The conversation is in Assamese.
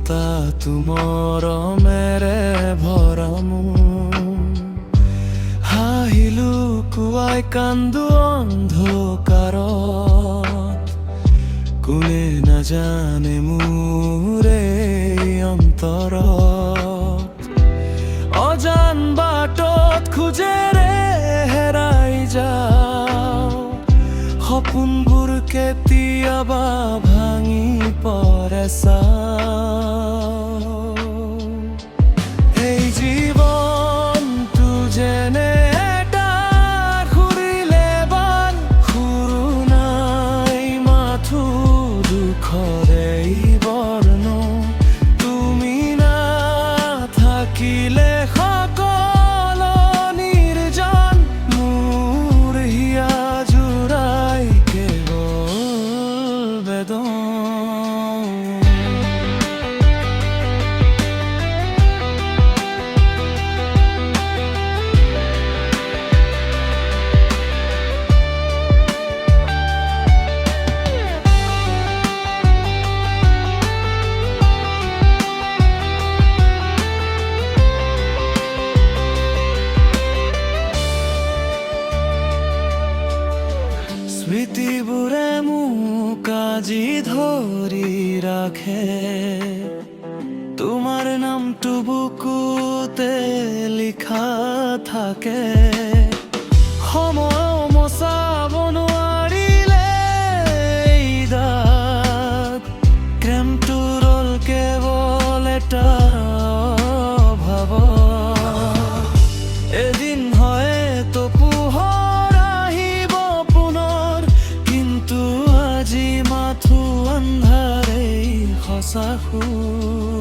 তাতো মৰমেৰে ভৰা মোৰ হাঁহিলো কুৱাই কান্দো অন্ধকাৰত কোনে নাজানে মোৰ এই অন্তৰত অজান বাটত খোজেৰে হেৰাই যাওঁ সপোনবোৰ কেতিয়াবা ভাঙি পৰে চাওঁ এই জীৱনটো যেনে এটা ঘূৰিলে বান সুৰো নাই মাথো দুখৰে বৰ্ণ তুমি নাথাকিলে সকল নিৰ্জন মোৰ হিয়া জোৰাই কেৱল বেদন স্মৃতিবোৰে মোক আজি ধৰি ৰাখে তোমাৰ নামটো বুকুতে লিখা থাকে সময় মচাব নোৱাৰিলে এই দাগ প্ৰেমটো ৰ'ল কেৱল এটা অভাৱ এদিন হয়তো পোহৰ আহিব পুনৰ কিন্তু আজি মাথো আন্ধাৰেই সঁচা সুৰ